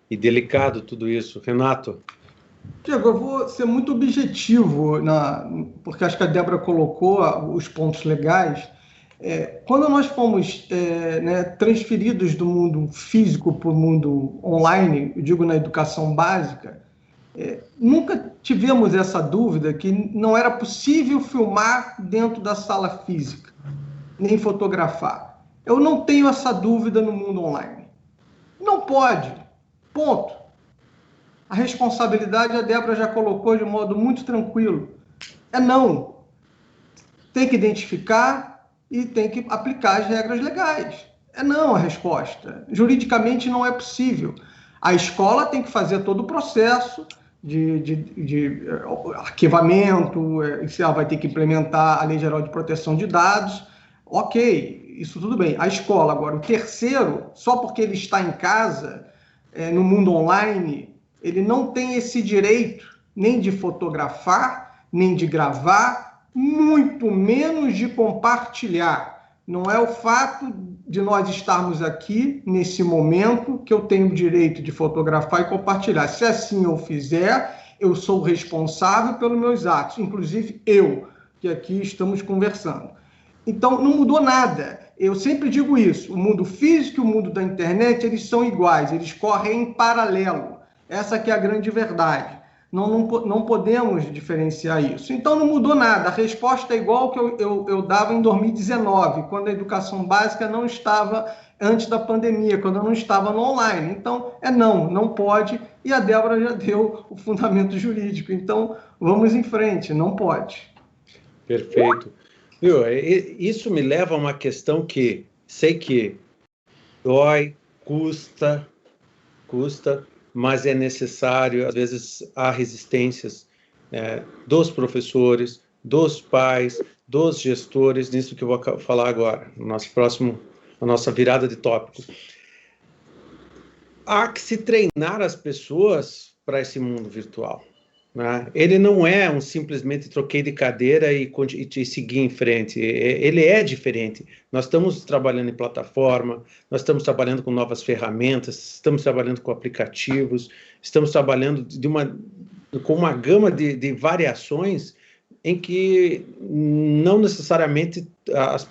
e delicado tudo isso. Renato? Diego, eu vou ser muito objetivo, porque acho que a Débora colocou os pontos legais. Quando nós fomos transferidos do mundo físico para o mundo online, eu digo na educação básica, nunca tivemos essa dúvida que não era possível filmar dentro da sala física, nem fotografar. Eu não tenho essa dúvida no mundo online. Não pode. Ponto. A responsabilidade a Débora já colocou de modo muito tranquilo. Não. Tem que identificar e tem que aplicar as regras legais. Não a resposta. Juridicamente não é possível. A escola tem que fazer todo o processo de arquivamento, se ela vai ter que implementar a Lei Geral de Proteção de Dados. Ok, isso tudo bem. A escola, agora, o terceiro, só porque ele está em casa, no mundo online, ele não tem esse direito nem de fotografar, nem de gravar, muito menos de compartilhar. Não é o fato de nós estarmos aqui, nesse momento, que eu tenho o direito de fotografar e compartilhar. Se assim eu fizer, eu sou responsável pelos meus atos, inclusive eu, que aqui estamos conversando. Então, não mudou nada. Eu sempre digo isso, o mundo físico e o mundo da internet, eles são iguais, eles correm em paralelo. Essa que é a grande verdade. Não podemos diferenciar isso. Então, não mudou nada. A resposta é igual que eu dava em 2019, quando a educação básica não estava, antes da pandemia, quando eu não estava no online. Então, não pode. E a Débora já deu o fundamento jurídico. Então, vamos em frente, não pode. Perfeito. Isso me leva a uma questão que sei que dói, custa, mas é necessário, às vezes há resistências dos professores, dos pais, dos gestores, nisso que eu vou falar agora, na nossa virada de tópico. Há que se treinar as pessoas para esse mundo virtual, né? Ele não é simplesmente troquei de cadeira e seguir em frente, ele é diferente. Nós estamos trabalhando em plataforma, nós estamos trabalhando com novas ferramentas, estamos trabalhando com aplicativos, estamos trabalhando com uma gama de variações em que não necessariamente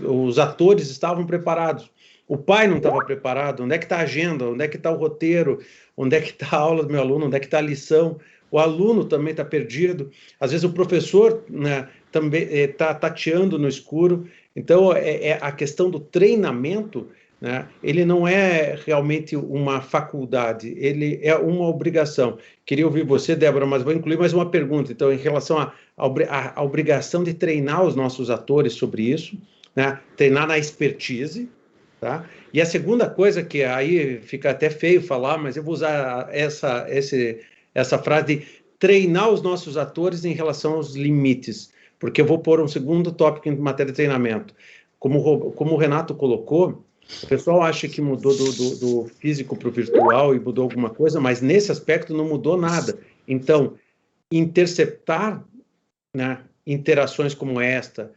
os atores estavam preparados. O pai não estava preparado. Onde é que está a agenda? Onde é que está o roteiro? Onde é que está a aula do meu aluno? Onde é que está a lição? O aluno também está perdido. Às vezes o professor, né, também está tateando no escuro. Então, a questão do treinamento, né, ele não é realmente uma faculdade, ele é uma obrigação. Queria ouvir você, Débora, mas vou incluir mais uma pergunta. Então, em relação à obrigação de treinar os nossos atores sobre isso, né, treinar na expertise, tá? E a segunda coisa, que aí fica até feio falar, mas eu vou usar essa frase de treinar os nossos atores em relação aos limites, porque eu vou pôr um segundo tópico em matéria de treinamento. Como o Renato colocou, o pessoal acha que mudou do físico para o virtual e mudou alguma coisa, mas nesse aspecto não mudou nada. Então, interceptar, né, interações como esta,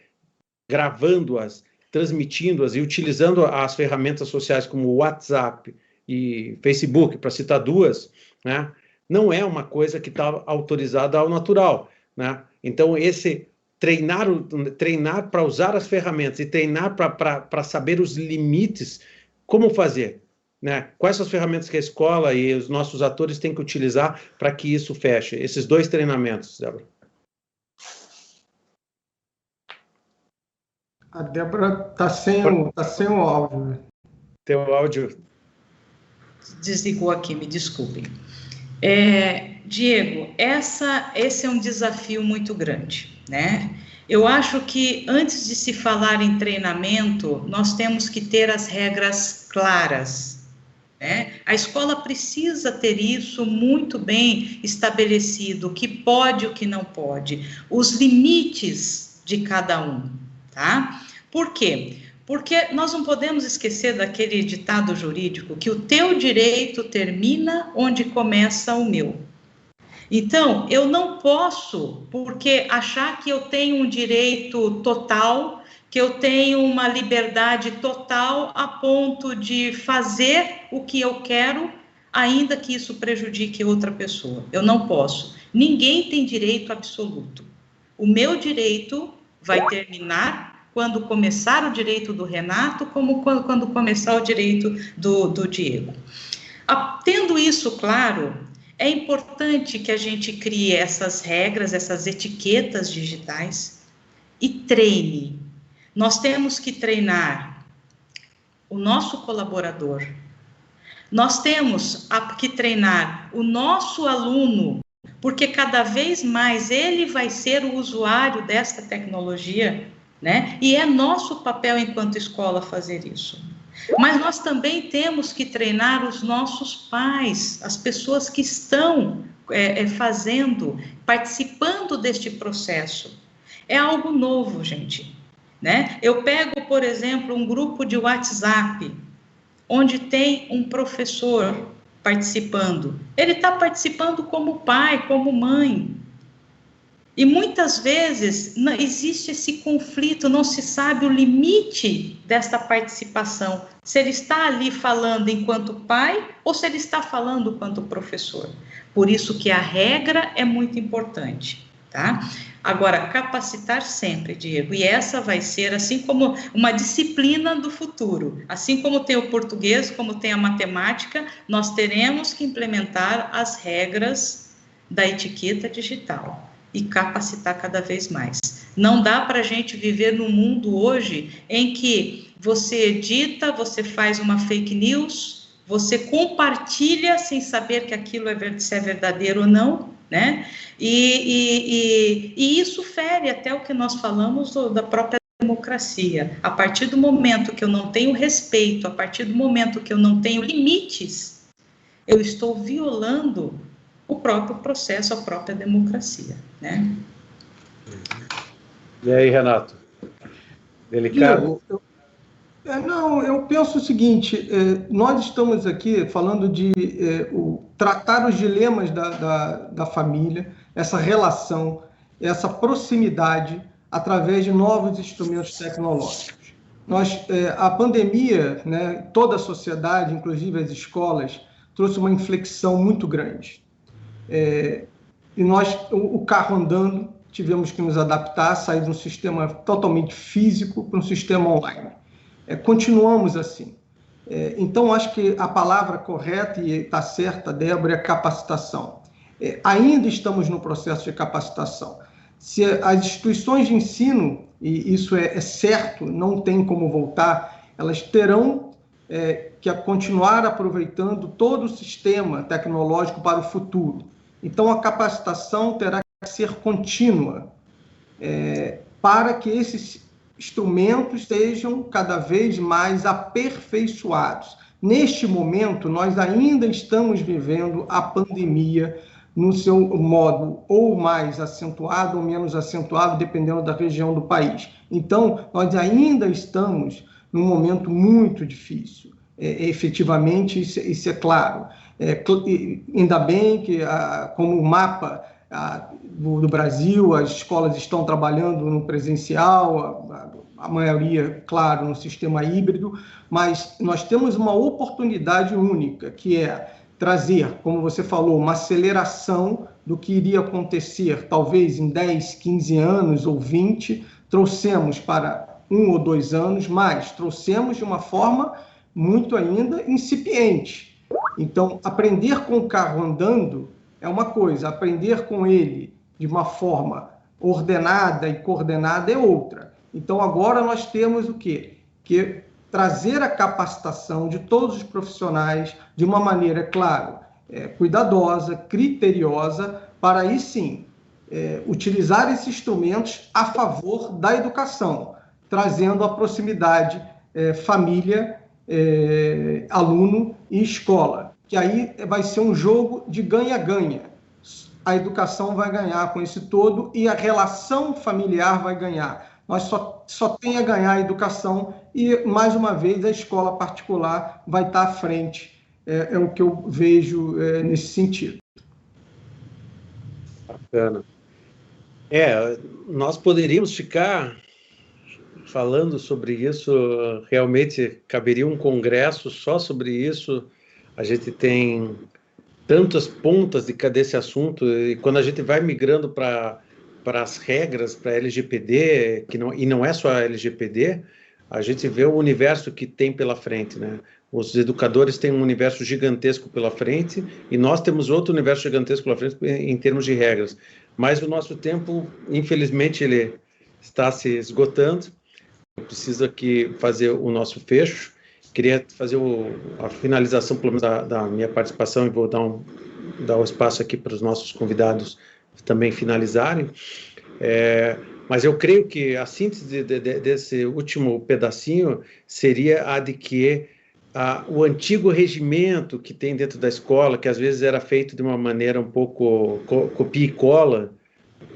gravando-as, transmitindo-as e utilizando as ferramentas sociais como o WhatsApp e Facebook, para citar duas, né, não é uma coisa que está autorizada ao natural, né? Então, treinar para usar as ferramentas e treinar para saber os limites, como fazer, né? Quais são as ferramentas que a escola e os nossos atores têm que utilizar para que isso feche? Esses dois treinamentos, Débora. A Débora está sem o áudio. Teu áudio. Desligou aqui, me desculpem. Diego, esse é um desafio muito grande, né? Eu acho que antes de se falar em treinamento, nós temos que ter as regras claras, né? A escola precisa ter isso muito bem estabelecido, o que pode e o que não pode, os limites de cada um, tá? Por quê? Porque nós não podemos esquecer daquele ditado jurídico que o teu direito termina onde começa o meu. Então, eu não posso, porque achar que eu tenho um direito total, que eu tenho uma liberdade total a ponto de fazer o que eu quero, ainda que isso prejudique outra pessoa. Eu não posso. Ninguém tem direito absoluto. O meu direito vai terminar quando começar o direito do Renato, como quando começar o direito do Diego. Tendo isso claro, é importante que a gente crie essas regras, essas etiquetas digitais e treine. Nós temos que treinar o nosso colaborador, nós temos que treinar o nosso aluno, porque cada vez mais ele vai ser o usuário desta tecnologia, né? E é nosso papel enquanto escola fazer isso. Mas nós também temos que treinar os nossos pais, as pessoas que estão participando deste processo. É algo novo, gente, né? Eu pego, por exemplo, um grupo de WhatsApp, onde tem um professor participando. Ele está participando como pai, como mãe. E muitas vezes existe esse conflito, não se sabe o limite desta participação. Se ele está ali falando enquanto pai ou se ele está falando enquanto professor. Por isso que a regra é muito importante, tá? Agora, capacitar sempre, Diego, e essa vai ser assim como uma disciplina do futuro. Assim como tem o português, como tem a matemática, nós teremos que implementar as regras da etiqueta digital e capacitar cada vez mais. Não dá para a gente viver num mundo hoje em que você edita, você faz uma fake news, você compartilha sem saber que aquilo se é verdadeiro ou não, né? E isso fere até o que nós falamos da própria democracia. A partir do momento que eu não tenho respeito, a partir do momento que eu não tenho limites, eu estou violando o próprio processo, a própria democracia, né? E aí, Renato? Delicado? Eu penso o seguinte, nós estamos aqui falando de tratar os dilemas da família, essa relação, essa proximidade através de novos instrumentos tecnológicos. A pandemia, né, toda a sociedade, inclusive as escolas, trouxe uma inflexão muito grande. E nós, o carro andando, tivemos que nos adaptar, sair de um sistema totalmente físico para um sistema online. Continuamos assim. Então, acho que a palavra correta, e está certa, Débora, é capacitação. Ainda estamos no processo de capacitação. Se as instituições de ensino, e isso é certo, não tem como voltar, elas terão que continuar aproveitando todo o sistema tecnológico para o futuro. Então, a capacitação terá que ser contínua, para que esses instrumentos sejam cada vez mais aperfeiçoados. Neste momento, nós ainda estamos vivendo a pandemia no seu modo ou mais acentuado ou menos acentuado, dependendo da região do país. Então, nós ainda estamos num momento muito difícil. Efetivamente, isso é claro. Ainda bem que, como o mapa do Brasil, as escolas estão trabalhando no presencial, a maioria, claro, no sistema híbrido, mas nós temos uma oportunidade única, que é trazer, como você falou, uma aceleração do que iria acontecer, talvez em 10, 15 anos ou 20, trouxemos para 1 ou 2 anos, mas trouxemos de uma forma muito ainda incipiente. Então, aprender com o carro andando é uma coisa, aprender com ele de uma forma ordenada e coordenada é outra. Então, agora nós temos o quê? Que trazer a capacitação de todos os profissionais de uma maneira, claro, cuidadosa, criteriosa, para aí sim utilizar esses instrumentos a favor da educação, trazendo a proximidade família, aluno e escola, que aí vai ser um jogo de ganha-ganha. A educação vai ganhar com isso todo e a relação familiar vai ganhar. Nós só tem a ganhar a educação e, mais uma vez, a escola particular vai estar à frente. É o que eu vejo nesse sentido. Bacana. Nós poderíamos ficar falando sobre isso, realmente caberia um congresso só sobre isso. A gente tem tantas pontas desse assunto, e quando a gente vai migrando para as regras, para a LGPD, e não é só a LGPD, a gente vê o universo que tem pela frente, né? Os educadores têm um universo gigantesco pela frente, e nós temos outro universo gigantesco pela frente em termos de regras. Mas o nosso tempo, infelizmente, ele está se esgotando. Eu preciso aqui fazer o nosso fecho. Queria fazer a finalização, pelo menos, da minha participação, e vou dar o espaço aqui para os nossos convidados também finalizarem. Mas eu creio que a síntese desse último pedacinho seria a de que o antigo regimento que tem dentro da escola, que às vezes era feito de uma maneira um pouco copia e cola,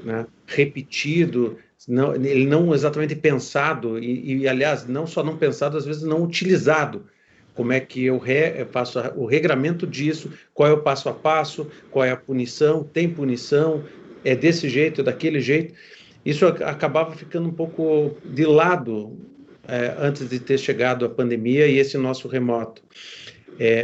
né, repetido, ele não exatamente pensado, e aliás, não só não pensado, às vezes não utilizado. Como é que eu faço o regramento disso, qual é o passo a passo, qual é a punição, tem punição, é desse jeito, é daquele jeito. Isso acabava ficando um pouco de lado antes de ter chegado a pandemia e esse nosso remoto.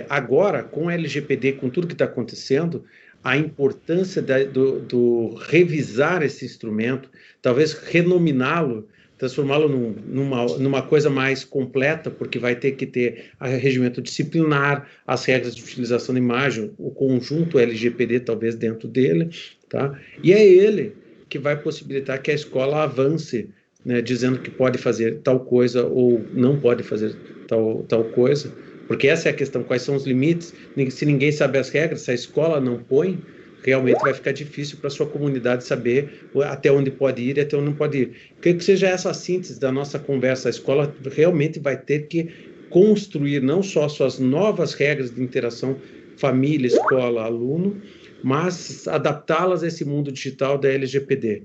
Agora, com a LGPD, com tudo que está acontecendo, a importância do revisar esse instrumento, talvez renominá-lo, transformá-lo numa coisa mais completa, porque vai ter que ter o regimento disciplinar, as regras de utilização da imagem, o conjunto LGPD talvez dentro dele, tá? E é ele que vai possibilitar que a escola avance, né, dizendo que pode fazer tal coisa ou não pode fazer tal coisa, porque essa é a questão, quais são os limites. Se ninguém sabe as regras, se a escola não põe, realmente vai ficar difícil para a sua comunidade saber até onde pode ir e até onde não pode ir. Creio que seja essa a síntese da nossa conversa. A escola realmente vai ter que construir não só suas novas regras de interação família, escola, aluno, mas adaptá-las a esse mundo digital da LGPD.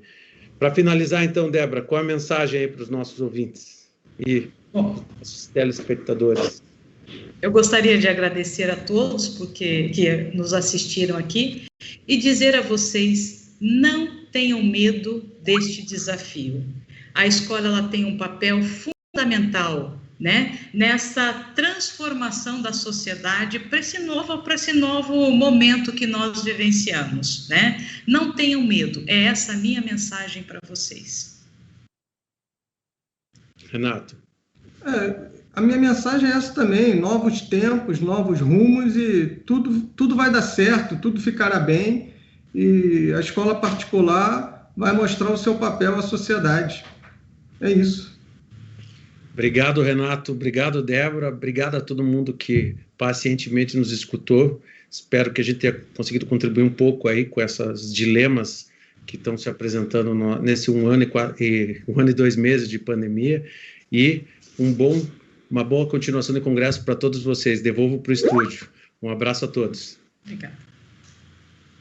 Para finalizar, então, Débora, qual a mensagem aí para os nossos ouvintes e os telespectadores? Eu gostaria de agradecer a todos que nos assistiram aqui e dizer a vocês, não tenham medo deste desafio. A escola ela tem um papel fundamental né, nessa transformação da sociedade para esse novo momento que nós vivenciamos, né? Não tenham medo, é essa a minha mensagem para vocês. Renato. A minha mensagem é essa também: novos tempos, novos rumos, e tudo vai dar certo, tudo ficará bem, e a escola particular vai mostrar o seu papel à sociedade. É isso. Obrigado, Renato. Obrigado, Débora. Obrigado a todo mundo que pacientemente nos escutou. Espero que a gente tenha conseguido contribuir um pouco aí com esses dilemas que estão se apresentando nesse 1 ano e 2 meses de pandemia, e uma boa continuação de congresso para todos vocês. Devolvo para o estúdio. Um abraço a todos. Obrigada.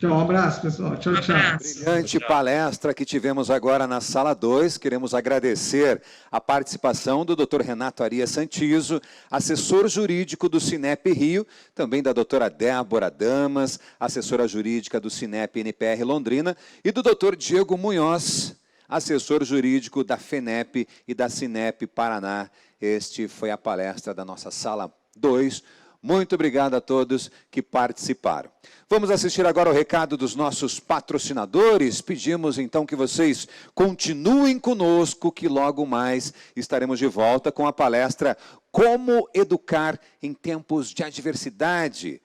Tchau, um abraço, pessoal. Tchau, tchau. Brilhante palestra que tivemos agora na sala 2. Queremos agradecer a participação do Dr. Renato Arias Santiso, assessor jurídico do Cinep Rio, também da doutora Débora Damas, assessora jurídica do Cinep NPR Londrina, e do Dr. Diego Munhoz, assessor jurídico da FENEP e da Cinep Paraná. Este foi a palestra da nossa sala 2. Muito obrigado a todos que participaram. Vamos assistir agora ao recado dos nossos patrocinadores. Pedimos então que vocês continuem conosco, que logo mais estaremos de volta com a palestra Como Educar em Tempos de Adversidade.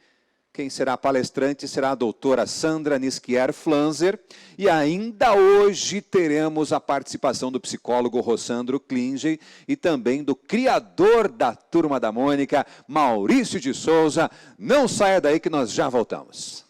Quem será a palestrante será a doutora Sandra Nisquier Flanzer, e ainda hoje teremos a participação do psicólogo Rossandro Klinger e também do criador da Turma da Mônica, Maurício de Souza. Não saia daí que nós já voltamos.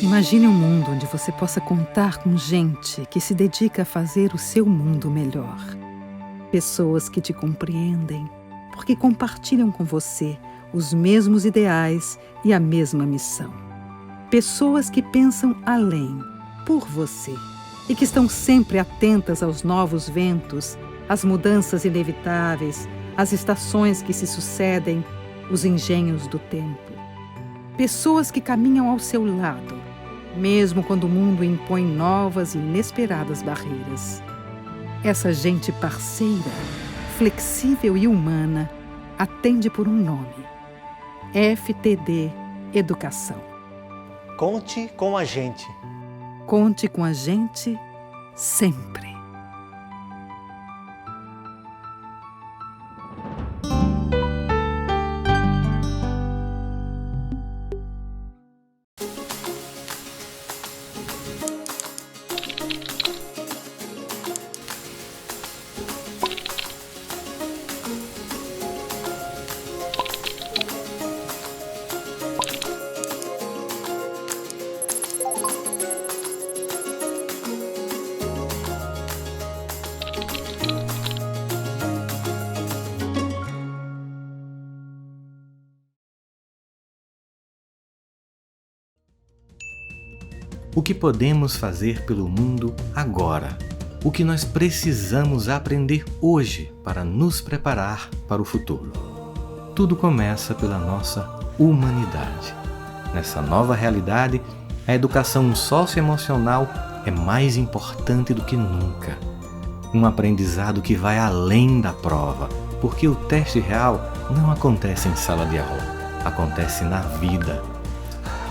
Imagine um mundo onde você possa contar com gente que se dedica a fazer o seu mundo melhor. Pessoas que te compreendem, porque compartilham com você os mesmos ideais e a mesma missão. Pessoas que pensam além, por você, e que estão sempre atentas aos novos ventos, às mudanças inevitáveis, às estações que se sucedem, os engenhos do tempo. Pessoas que caminham ao seu lado, mesmo quando o mundo impõe novas e inesperadas barreiras. Essa gente parceira, flexível e humana, atende por um nome: FTD Educação. Conte com a gente. Conte com a gente sempre. O que podemos fazer pelo mundo agora? O que nós precisamos aprender hoje para nos preparar para o futuro? Tudo começa pela nossa humanidade. Nessa nova realidade, a educação socioemocional é mais importante do que nunca. Um aprendizado que vai além da prova, porque o teste real não acontece em sala de aula, acontece na vida.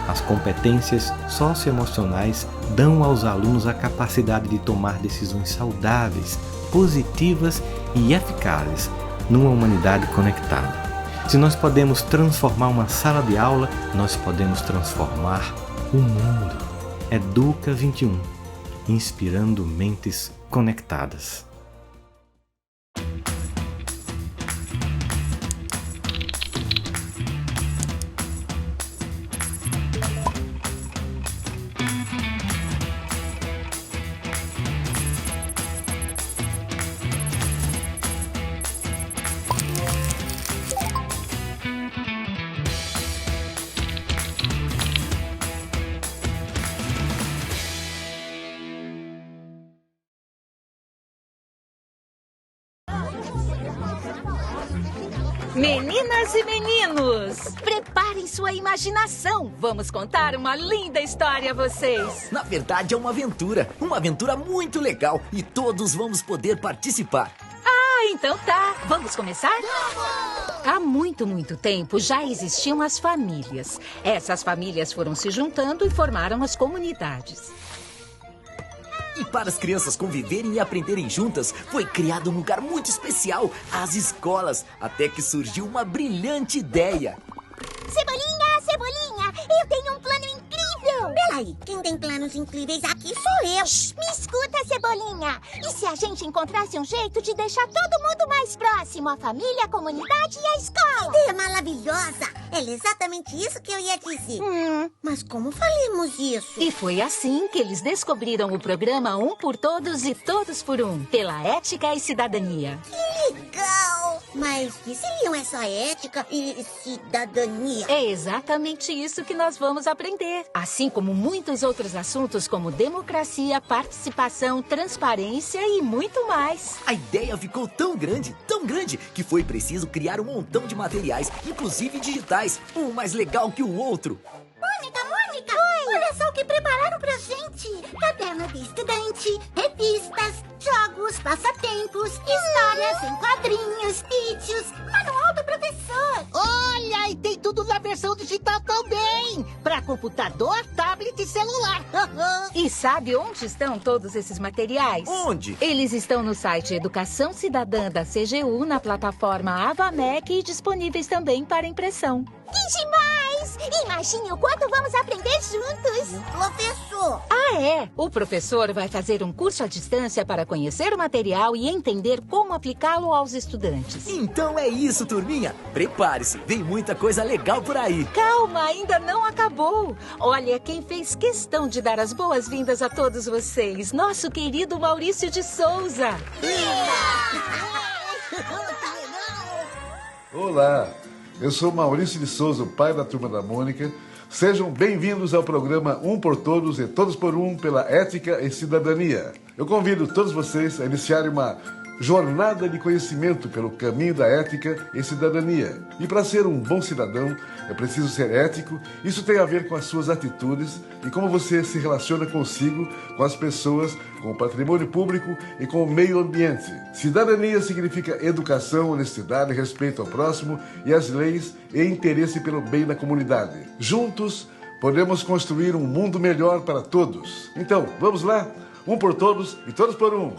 As competências socioemocionais dão aos alunos a capacidade de tomar decisões saudáveis, positivas e eficazes numa humanidade conectada. Se nós podemos transformar uma sala de aula, nós podemos transformar o mundo. Educa 21, inspirando mentes conectadas. Meninas e meninos, preparem sua imaginação. Vamos contar uma linda história a vocês. Na verdade, é uma aventura muito legal e todos vamos poder participar. Ah, então tá. Vamos começar? Há muito tempo já existiam as famílias. Essas famílias foram se juntando e formaram as comunidades. E para as crianças conviverem e aprenderem juntas, foi criado um lugar muito especial, as escolas, até que surgiu uma brilhante ideia. Cebolinha, Cebolinha, eu tenho um plano incrível! Peraí, quem tem planos incríveis aqui sou eu! Shhh, me escuta, Cebolinha! E se a gente encontrasse um jeito de deixar todo mundo mais próximo? A família, a comunidade e a escola? Ideia maravilhosa! É exatamente isso que eu ia dizer. Mas como faremos isso? E foi assim que eles descobriram o programa Um por Todos e Todos por Um, pela Ética e Cidadania. Que legal! Mas que seriam essa ética e cidadania? É exatamente isso que nós vamos aprender. Assim como muitos outros assuntos como democracia, participação, transparência e muito mais. A ideia ficou tão grande, que foi preciso criar um montão de materiais, inclusive digitais, um mais legal que o outro. Mônica! Oi. Olha só o que prepararam pra gente! Caderno de estudante, revistas, jogos, passatempos, histórias em quadrinhos, vídeos, manual do professor. Olha, e tem tudo na versão digital também! Para computador, tablet e celular. E sabe onde estão todos esses materiais? Onde? Eles estão no site Educação Cidadã da CGU, na plataforma AvaMec e disponíveis também para impressão. Que demais! Imagine o quanto vamos aprender juntos! Professor! Ah, é? O professor vai fazer um curso à distância para conhecer o material e entender como aplicá-lo aos estudantes. Então é isso, turminha! Prepare-se, vem muita coisa legal por aí! Calma, ainda não acabou! Olha quem fez questão de dar as boas-vindas a todos vocês, nosso querido Maurício de Souza! Olá! Eu sou Maurício de Souza, o pai da Turma da Mônica. Sejam bem-vindos ao programa Um por Todos e Todos por Um pela Ética e Cidadania. Eu convido todos vocês a iniciarem uma jornada de conhecimento pelo caminho da ética e cidadania. E para ser um bom cidadão, é preciso ser ético. Isso tem a ver com as suas atitudes e como você se relaciona consigo, com as pessoas, com o patrimônio público e com o meio ambiente. Cidadania significa educação, honestidade, respeito ao próximo e às leis e interesse pelo bem da comunidade. Juntos, podemos construir um mundo melhor para todos. Então, vamos lá? Um por todos e todos por um.